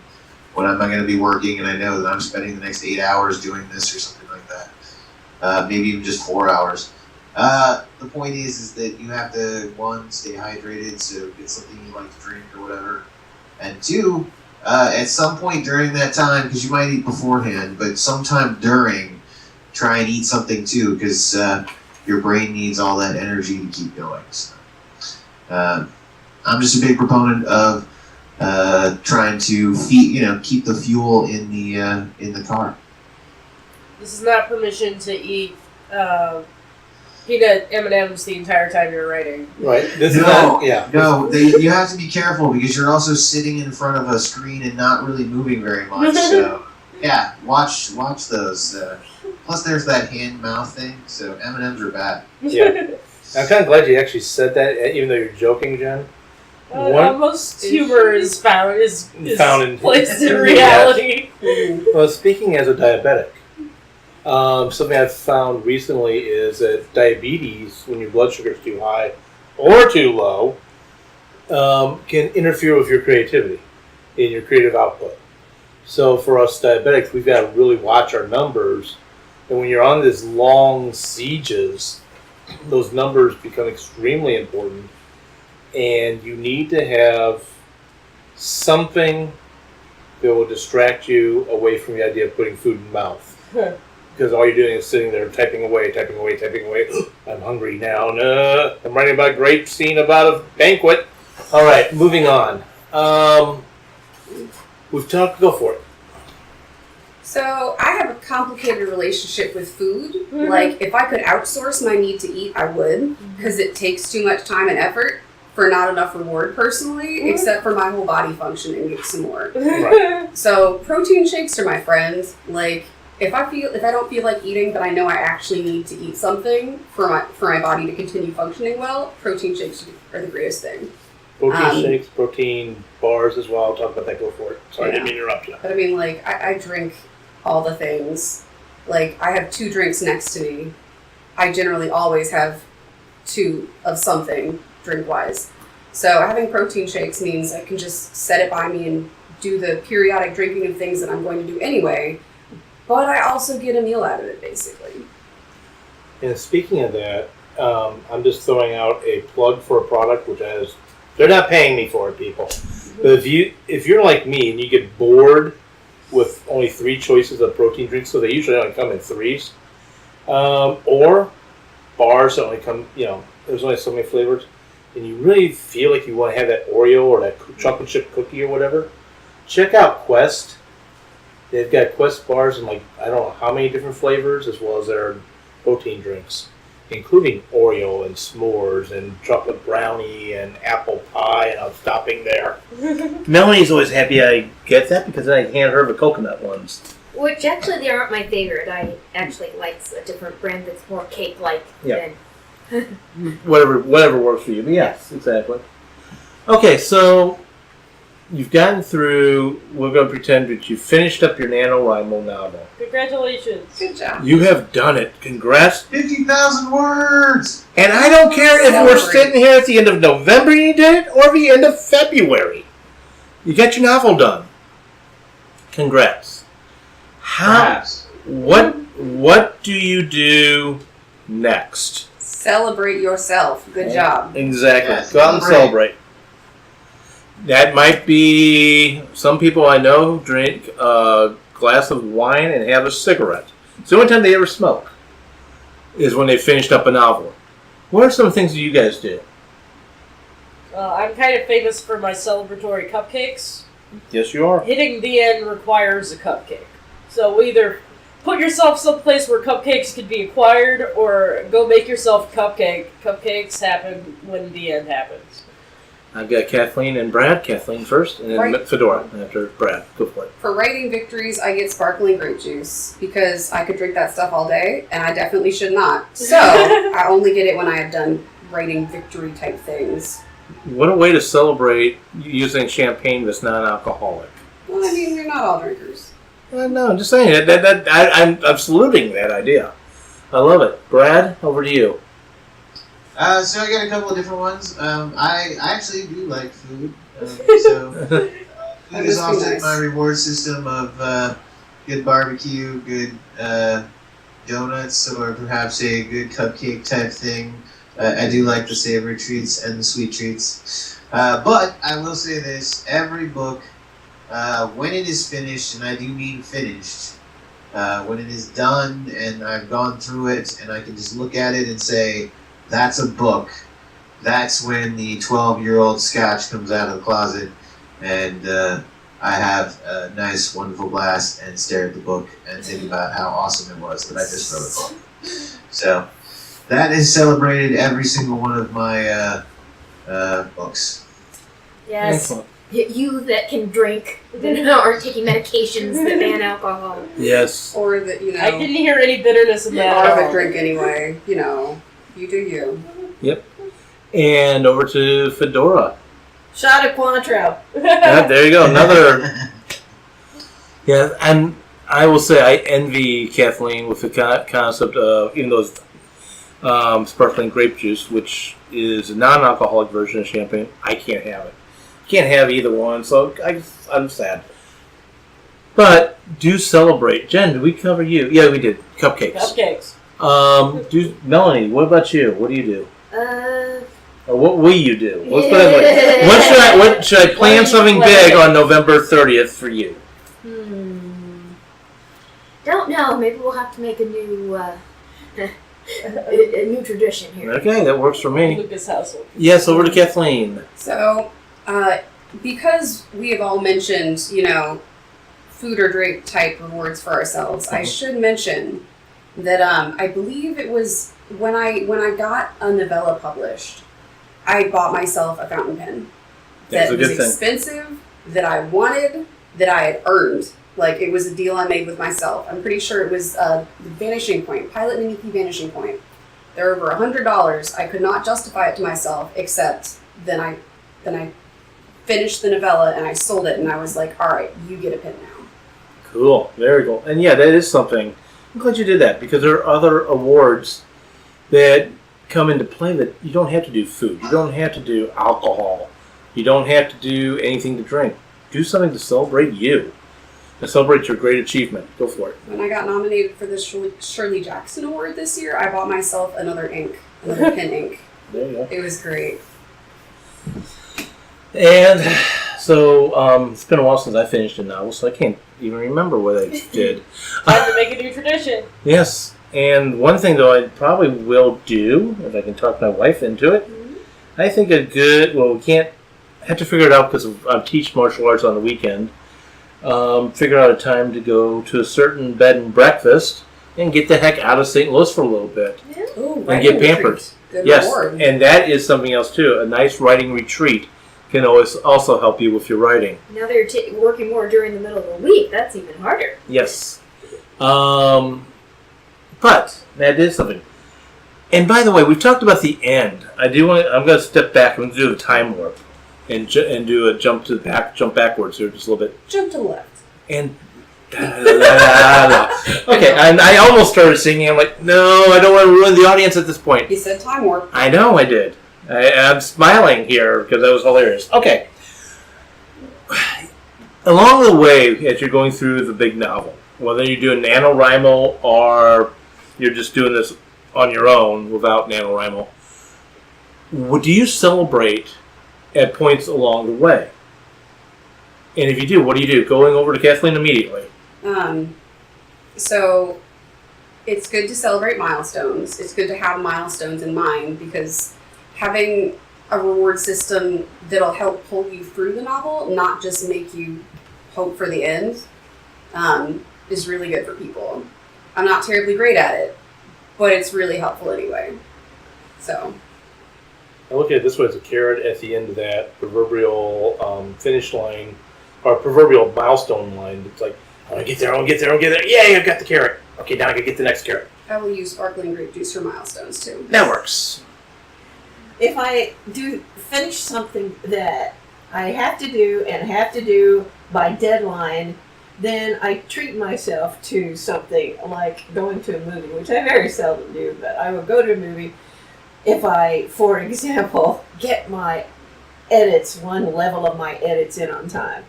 when am I going to be working and I know that I'm spending the next 8 hours doing this or something like that, maybe even just 4 hours. The point is that you have to, one, stay hydrated, so get something you like to drink or whatever, and two, at some point during that time, because you might eat beforehand, but sometime during, try and eat something too, because your brain needs all that energy to keep going. So, I'm just a big proponent of trying to keep the fuel in the car. This is not permission to eat peanut M&Ms the entire time you're writing. Right. This is No, not, yeah. no, you have to be careful because you're also sitting in front of a screen and not really moving very much. So, yeah, watch those. Plus, there's that hand-mouth thing, so M&Ms are bad. Yeah. I'm kind of glad you actually said that, even though you're joking, Jen. Most humor is found in placed in reality. Well, speaking as a diabetic, something I've found recently is that diabetes, when your blood sugar is too high or too low, can interfere with your creativity and your creative output. So for us diabetics, we've got to really watch our numbers. And when you're on these long sieges, those numbers become extremely important. And you need to have something that will distract you away from the idea of putting food in the mouth. Because all you're doing is sitting there typing away. I'm hungry now. No, I'm writing about a great scene about a banquet. All right, moving on. We've talked. Go for it. So I have a complicated relationship with food. Like, if I could outsource my need to eat, I would, because it takes too much time and effort for not enough reward personally, except for my whole body functioning some more. Right. So protein shakes are my friends. Like, if I don't feel like eating, but I know I actually need to eat something for my body to continue functioning well, protein shakes are the greatest thing. Protein shakes, protein bars as well. I'll talk about that. Go for it. Sorry, I didn't mean to interrupt you. But I mean, like, I drink all the things. Like, I have 2 drinks next to me. I generally always have two of something drink-wise. So having protein shakes means I can just set it by me and do the periodic drinking of things that I'm going to do anyway, but I also get a meal out of it, basically. And speaking of that, I'm just throwing out a plug for a product which has, they're not paying me for it, people. But if you're like me and you get bored with only 3 choices of protein drinks, so they usually only come in 3s, or bars that only come, there's only so many flavors, and you really feel like you want to have that Oreo or that chocolate chip cookie or whatever, check out Quest. They've got Quest bars in I don't know how many different flavors, as well as their protein drinks, including Oreo and s'mores and chocolate brownie and apple pie, and I'm stopping there. Melanie's always happy I get that because I hand her the coconut ones. Which actually they aren't my favorite. I actually like a different brand that's more cake-like than... Whatever works for you. But yes, exactly. Okay, so you've gotten through, we're going to pretend that you finished up your NaNoWriMo novel. Congratulations. Good job. You have done it. Congrats. 50,000 words! And I don't care if we're sitting here at the end of November and you did it, or the end of February. You got your novel done. Congrats. Perhaps. What do you do next? Celebrate yourself. Good job. Exactly. Yes, Go out and celebrate. That might be, some people I know who drink a glass of wine and have a cigarette. It's the only time they ever smoke is when they finished up a novel. What are some things that you guys do? I'm kind of famous for my celebratory cupcakes. Yes, you are. Hitting the end requires a cupcake. So either put yourself someplace where cupcakes can be acquired, or go make yourself a cupcake. Cupcakes happen when the end happens. I've got Kathleen and Brad. Kathleen first, and then Right. Fedora after Brad. Go for it. For writing victories, I get sparkling grape juice because I could drink that stuff all day, and I definitely should not. So I only get it when I have done writing victory type things. What a way to celebrate using champagne that's non-alcoholic. Well, I mean, you're not all drinkers. No, I'm just saying. I'm saluting that idea. I love it. Brad, over to you. So I got a couple of different ones. I actually do like food. So food is often my reward system of good barbecue, good donuts, or perhaps a good cupcake type thing. I do like the savory treats and the sweet treats. But I will say this, every book, when it is finished, and I do mean finished, when it is done and I've gone through it and I can just look at it and say, that's a book, that's when the 12-year-old Scotch comes out of the closet and I have a nice, wonderful blast and stare at the book and think about how awesome it was that I just wrote a book. So that is celebrated every single one of my books. Yes. Excellent. You that can drink, that aren't taking medications that ban alcohol. Yes. Or that, I didn't hear any bitterness in that are at of a all. drink anyway. You do you. Yep. And over to Fedora. Shot of Cointreau. Yeah, there you go. Another. Yeah, and I will say I envy Kathleen with the concept of, even though it's sparkling grape juice, which is a non-alcoholic version of champagne. I can't have it. Can't have either one, so I'm sad. But do celebrate. Jen, did we cover you? Yeah, we did. Cupcakes. Cupcakes. Melanie, what about you? What do you do? Or what will you do? Let's put it that way. What should I plan something big on November 30th for you? Don't know. Maybe we'll have to make a new a new tradition here. Okay, that works for me. Lucas household. Yes, over to Kathleen. So, because we have all mentioned, food or drink type rewards for ourselves, I should mention that I believe it was when I got a novella published, I bought myself a fountain pen That's that a was good thing. expensive, that I wanted, that I had earned. Like, it was a deal I made with myself. I'm pretty sure it was the Vanishing Point, Pilot Namiki Vanishing Point. They're over $100. I could not justify it to myself, except then I finished the novella and I sold it, and I was like, all right, you get a pen now. Cool. Very cool. And yeah, that is something. I'm glad you did that, because there are other awards that come into play that you don't have to do food. You don't have to do alcohol. You don't have to do anything to drink. Do something to celebrate you. To celebrate your great achievement. Go for it. When I got nominated for the Shirley Jackson Award this year, I bought myself another pen ink. There you go. It was great. And so it's been a while since I finished a novel, so I can't even remember what I did. Time to make a new tradition. Yes, and one thing though I probably will do, if I can talk my wife into it, I think we can't, have to figure it out because I teach martial arts on the weekend, figure out a time to go to a certain bed and breakfast and get the heck out of St. Louis for a little bit. Ooh, And get pampered. Good Yes, reward. and that is something else too. A nice writing retreat can always also help you with your writing. Now they're working more during the middle of the week. That's even harder. Yes. But that is something. And by the way, we've talked about the end. I'm going to step back. I'm going to do the time warp and do a jump backwards here just a little bit. Jump to the left. And okay, and I almost started singing. I'm like, no, I don't want to ruin the audience at this point. You said time warp. I know I did. I'm smiling here because that was hilarious. Okay. Along the way, as you're going through the big novel, whether you're doing NaNoWriMo or you're just doing this on your own without NaNoWriMo, do you celebrate at points along the way? And if you do, what do you do? Going over to Kathleen immediately. So it's good to celebrate milestones. It's good to have milestones in mind because having a reward system that'll help pull you through the novel, not just make you hope for the end, is really good for people. I'm not terribly great at it, but it's really helpful anyway. So. I look at it this way as a carrot at the end of that proverbial finish line, or proverbial milestone line. It's like, I want to get there, I want to get there, I want to get there. Yay, I've got the carrot. Okay, now I can get the next carrot. I will use sparkling grape juice for milestones too. That works. If I do finish something that I have to do by deadline, then I treat myself to something like going to a movie, which I very seldom do, but I will go to a movie if I, for example, get my one level of my edits in on time.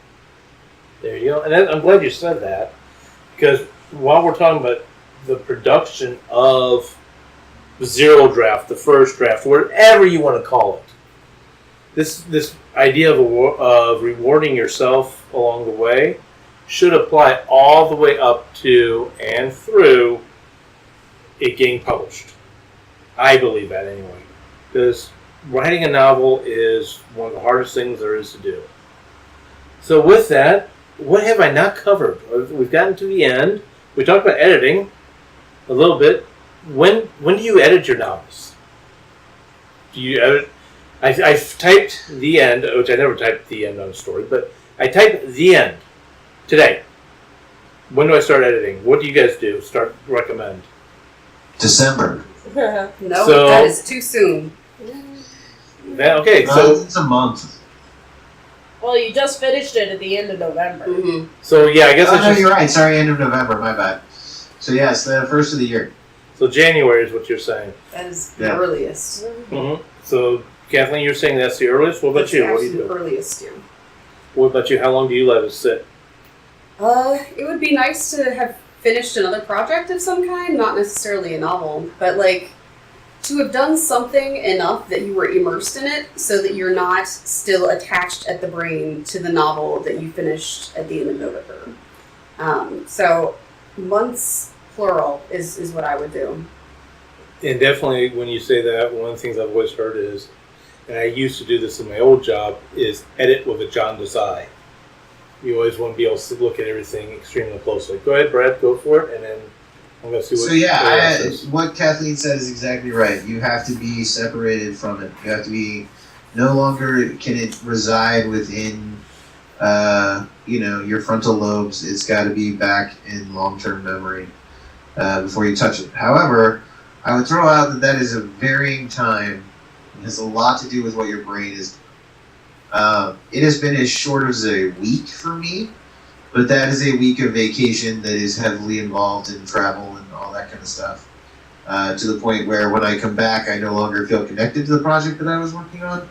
There you go. And I'm glad you said that, because while we're talking about the production of the zero draft, the first draft, whatever you want to call it, this idea of rewarding yourself along the way should apply all the way up to and through it getting published. I believe that anyway, because writing a novel is one of the hardest things there is to do. So with that, what have I not covered? We've gotten to the end. We talked about editing a little bit. When do you edit your novels? Do you edit? I've typed the end, which I never typed the end on a story, but I typed the end today. When do I start editing? What do you guys do? Recommend? December. No, So- that is too soon. Okay, so It's a month. Well, you just finished it at the end of November. Mm-hmm. so yeah, I guess Oh, it's no, just, you're right. Sorry, end of November. My bad. So yes, the first of the year. so January is what you're saying. That is the Yeah. earliest. Mm-hmm. So Kathleen, you're saying that's the earliest. What about That's you? What do you actually the do? earliest, yeah. What about you? How long do you let it sit? It would be nice to have finished another project of some kind, not necessarily a novel, but like to have done something enough that you were immersed in it so that you're not still attached at the brain to the novel that you finished at the end of November. So months, plural, is what I would do. And definitely, when you say that, one of the things I've always heard is, and I used to do this in my old job, is edit with a jaundiced eye. You always want to be able to look at everything extremely closely. Go ahead, Brad, go for it, and then I'm going to see what. So yeah, what else is. what Kathleen said is exactly right. You have to be separated from it. You have to be no longer can it reside within your frontal lobes. It's got to be back in long-term memory before you touch it. However, I would throw out that is a varying time. It has a lot to do with what your brain is. It has been as short as a week for me, but that is a week of vacation that is heavily involved in travel and all that kind of stuff. to the point where when I come back, I no longer feel connected to the project that I was working on.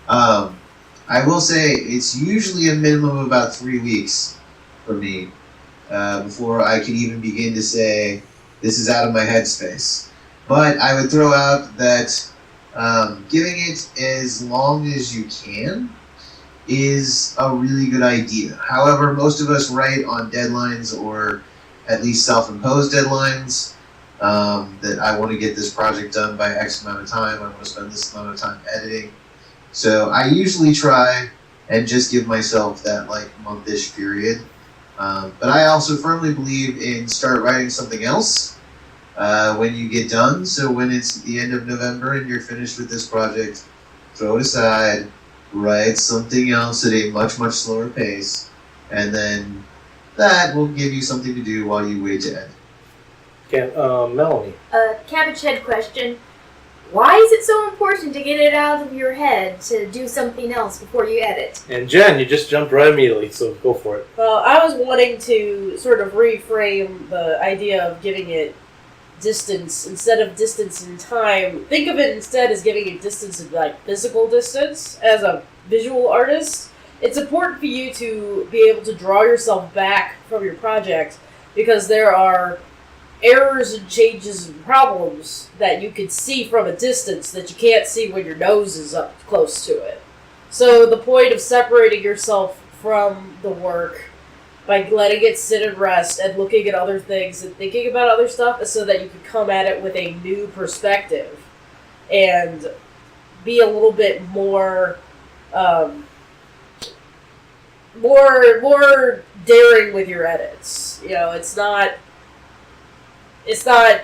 I will say it's usually a minimum of about 3 weeks for me before I can even begin to say this is out of my headspace. But I would throw out that giving it as long as you can is a really good idea. However, most of us write on deadlines, or at least self-imposed deadlines, that I want to get this project done by X amount of time, I want to spend this amount of time editing. So I usually try and just give myself that like month-ish period. But I also firmly believe in start writing something else when you get done. So when it's the end of November and you're finished with this project, throw it aside, write something else at a much, much slower pace, and then that will give you something to do while you wait to edit. Okay, Melanie. Cabbage head question. Why is it so important to get it out of your head to do something else before you edit? And Jen, you just jumped right immediately, so go for it. Well, I was wanting to sort of reframe the idea of giving it distance instead of distance in time. Think of it instead as giving it distance in like physical distance. As a visual artist, it's important for you to be able to draw yourself back from your project because there are errors and changes and problems that you can see from a distance that you can't see when your nose is up close to it. So the point of separating yourself from the work by letting it sit and rest and looking at other things and thinking about other stuff is so that you can come at it with a new perspective and be a little bit more more daring with your edits. You know, it's not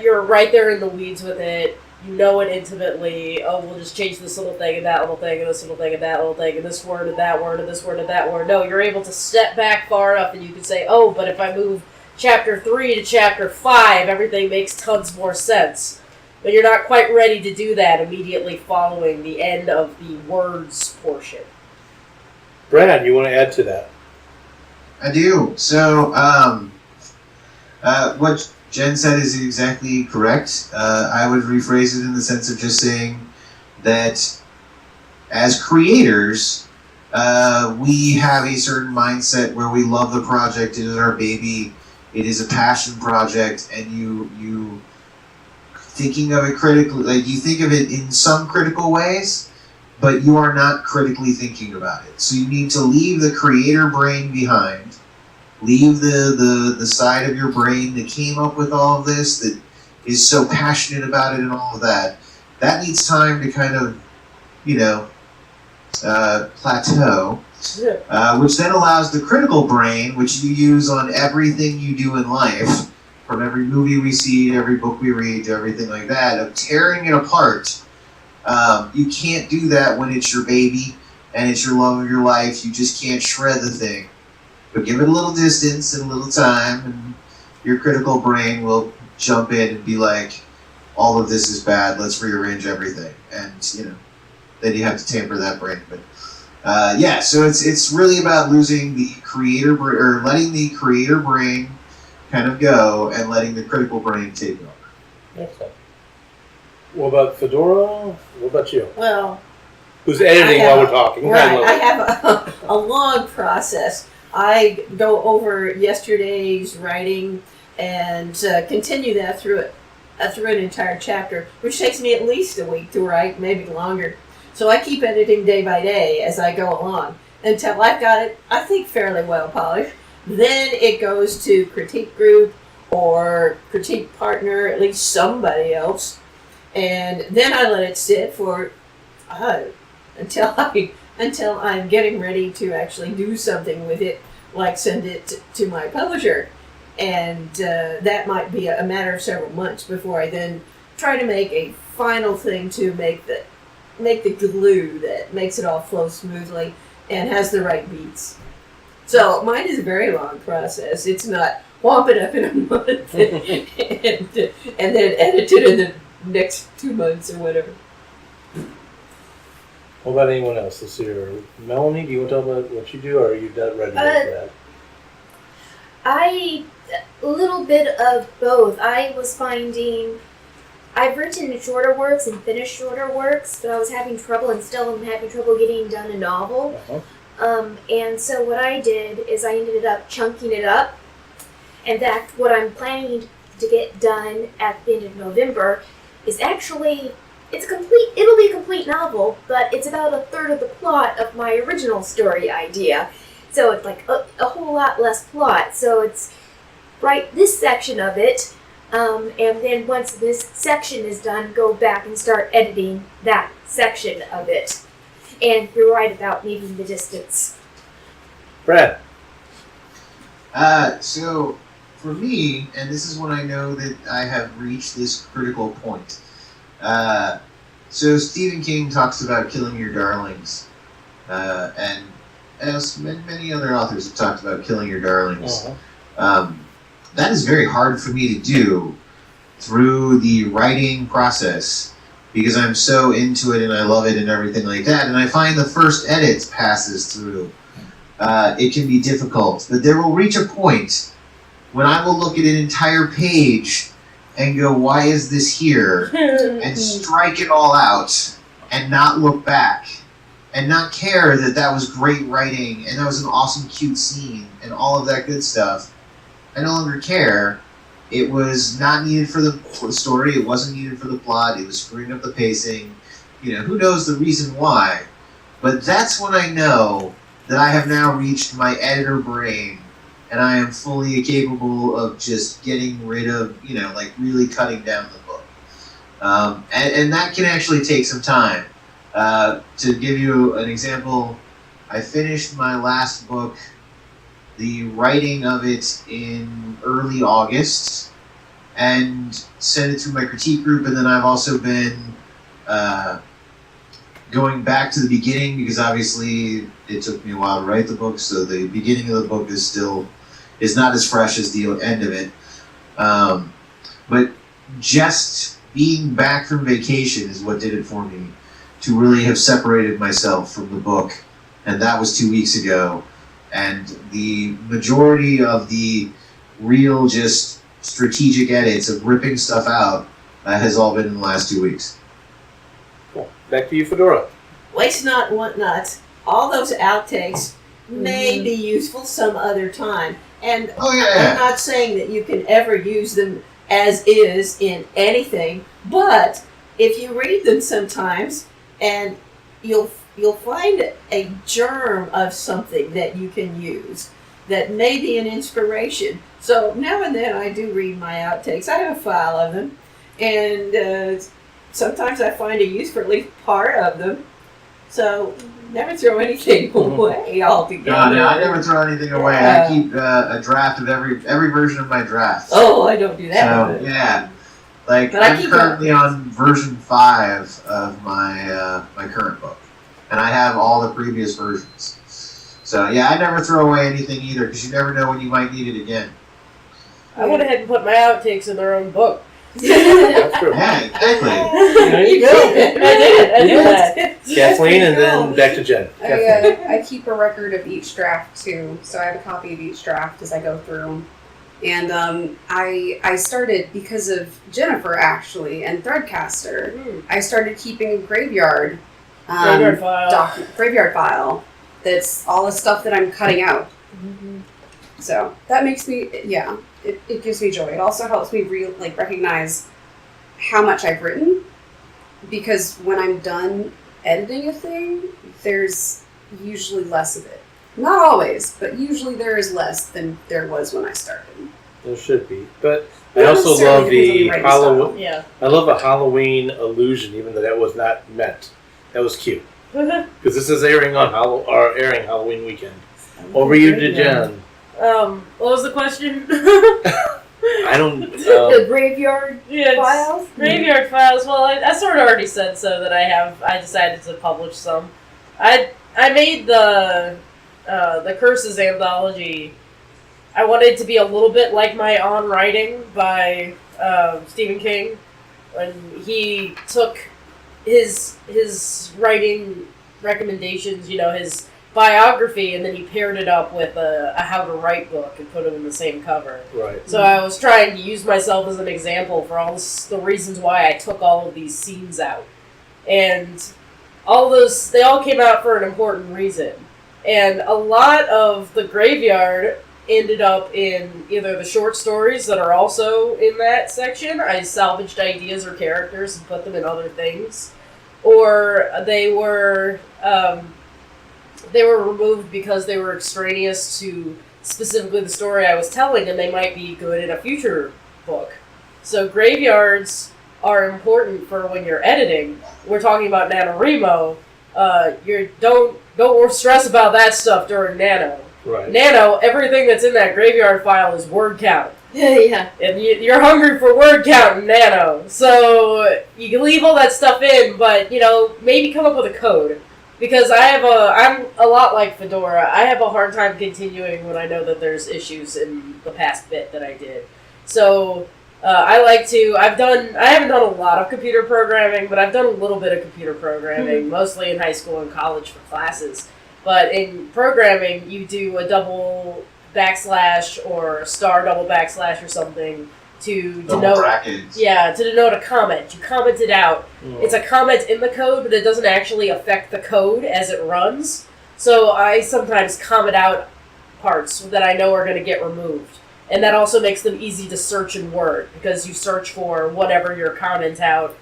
you're right there in the weeds with it. You know it intimately. Oh, we'll just change this little thing and that little thing and this little thing and that little thing and this word and that word and this word and that word. No, you're able to step back far enough and you can say, oh, but if I move chapter 3 to chapter 5, everything makes tons more sense. But you're not quite ready to do that immediately following the end of the words portion. Brad, you want to add to that? I do. So, what Jen said is exactly correct. I would rephrase it in the sense of just saying that as creators, we have a certain mindset where we love the project. It is our baby. It is a passion project, and you thinking of it critically, like you think of it in some critical ways, but you are not critically thinking about it. So you need to leave the creator brain behind. Leave the side of your brain that came up with all of this, that is so passionate about it and all of that. That needs time to kind of, plateau, which then allows the critical brain, which you use on everything you do in life, from every movie we see, every book we read, to everything like that, of tearing it apart. You can't do that when it's your baby and it's your love of your life. You just can't shred the thing. But give it a little distance and a little time, and your critical brain will jump in and be like, all of this is bad, let's rearrange everything. And, then you have to tamper that brain. But, so it's really about losing the creator, or letting the creator brain kind of go and letting the critical brain take over. Okay. What about Fedora? What about you? Well, Who's editing while we're talking? right, I have a long process. I go over yesterday's writing and continue that through an entire chapter, which takes me at least a week to write, maybe longer. So I keep editing day by day as I go along until I've got it, I think, fairly well polished. Then it goes to critique group or critique partner, at least somebody else, and then I let it sit for until I'm getting ready to actually do something with it, like send it to my publisher. And that might be a matter of several months before I then try to make a final thing to make the glue that makes it all flow smoothly and has the right beats. So mine is a very long process. It's not whomp it up in a month and then edit it in the next 2 months or whatever. What about anyone else? Let's see here. Melanie, do you want to talk about what you do, or are you not ready for that? A little bit of both. I was finding I've written shorter works and finished shorter works, but I was having trouble and still am having trouble getting done a novel. And so what I did is I ended up chunking it up. In fact, what I'm planning to get done at the end of November is actually, it'll be a complete novel, but it's about a third of the plot of my original story idea. So it's like a whole lot less plot. So it's write this section of it, and then once this section is done, go back and start editing that section of it. And you're right about needing the distance. Brad. So for me, and this is when I know that I have reached this critical point. So Stephen King talks about killing your darlings, and as many other authors have talked about killing your darlings. That is very hard for me to do through the writing process because I'm so into it and I love it and everything like that. And I find the first edit passes through. It can be difficult, but there will reach a point when I will look at an entire page and go, why is this here? And strike it all out and not look back and not care that that was great writing and that was an awesome, cute scene and all of that good stuff. I no longer care. It was not needed for the story. It wasn't needed for the plot. It was screwing up the pacing. Who knows the reason why? But that's when I know that I have now reached my editor brain and I am fully capable of just getting rid of, really cutting down the book. And that can actually take some time. To give you an example, I finished my last book, the writing of it in early August, and sent it to my critique group, and then I've also been going back to the beginning because obviously it took me a while to write the book, so the beginning of the book is not as fresh as the end of it. But just being back from vacation is what did it for me, to really have separated myself from the book, and that was 2 weeks ago. And the majority of the real just strategic edits of ripping stuff out has all been in the last 2 weeks. Cool. Back to you, Fedora. Waste not, want not. All those outtakes may be useful some other time. And I'm not saying that you can ever use them as is in anything, but if you read them sometimes, and you'll find a germ of something that you can use that may be an inspiration. So now and then I do read my outtakes. I have a file of them, and sometimes I find a use for at least part of them. So never throw anything away altogether. No, I never throw anything away. I keep a draft of every version of my draft. Oh, I don't do that. So, yeah. Like, I'm currently on version 5 of my my current book. And I have all the previous versions. So, yeah, I never throw away anything either, because you never know when you might need it again. I went ahead and put my outtakes in their own book. That's true. Yeah, exactly. There you go. I did that. Kathleen, and then back to Jen. I keep a record of each draft too, so I have a copy of each draft as I go through them. And I started because of Jennifer actually and Threadcaster. I started keeping a graveyard graveyard file. That's all the stuff that I'm cutting out. So that makes me it gives me joy. It also helps me recognize how much I've written, because when I'm done editing a thing, there's usually less of it. Not always, but usually there is less than there was when I started. There should be, but I also love the Halloween. Yeah. I love a Halloween illusion, even though that was not meant. That was cute because this is airing on airing Halloween weekend. Over you to Jen. What was the question? I don't. The graveyard files? Graveyard files. Well, I sort of already said so that I decided to publish some. I made the Curses anthology. I wanted it to be a little bit like my On Writing by Stephen King, when he took his writing recommendations, his biography, and then he paired it up with a how to write book and put them in the same cover. Right. So I was trying to use myself as an example for all the reasons why I took all of these scenes out. And all those, they all came out for an important reason. And a lot of the graveyard ended up in either the short stories that are also in that section. I salvaged ideas or characters and put them in other things. Or they were removed because they were extraneous to specifically the story I was telling, and they might be good in a future book. So graveyards are important for when you're editing. We're talking about NaNoWriMo. Don't stress about that stuff during Nano. Right. Nano, everything that's in that graveyard file is word count. Yeah. And you're hungry for word count in Nano. So you can leave all that stuff in, but, maybe come up with a code. Because I'm a lot like Fedora. I have a hard time continuing when I know that there's issues in the past bit that I did. So I haven't done a lot of computer programming, but I've done a little bit of computer programming, mostly in high school and college for classes. But in programming, you do a double backslash or a star double backslash or something to denote a comment. You comment it out. It's a comment in the code, but it doesn't actually affect the code as it runs. So I sometimes comment out parts that I know are going to get removed. And that also makes them easy to search in Word, because you search for whatever your comment out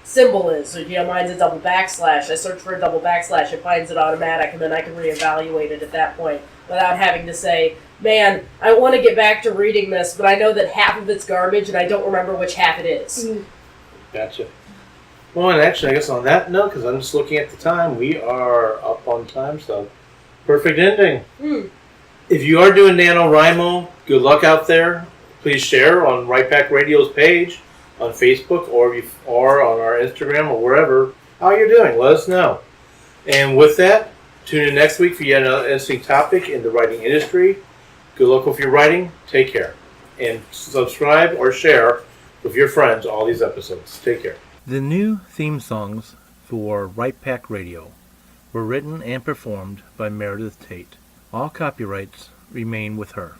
symbol is. So, mine's a double backslash. I search for a double backslash, it finds it automatic, and then I can reevaluate it at that point without having to say, man, I want to get back to reading this, but I know that half of it's garbage, and I don't remember which half it is. Gotcha. Well, and actually, I guess on that note, because I'm just looking at the time, we are up on time, so perfect ending. If you are doing NaNoWriMo, good luck out there. Please share on Right Back Radio's page on Facebook or on our Instagram or wherever how you're doing. Let us know. And with that, tune in next week for yet another interesting topic in the writing industry. Good luck with your writing. Take care. And subscribe or share with your friends all these episodes. Take care. The new theme songs for Right Pack Radio were written and performed by Meredith Tate. All copyrights remain with her.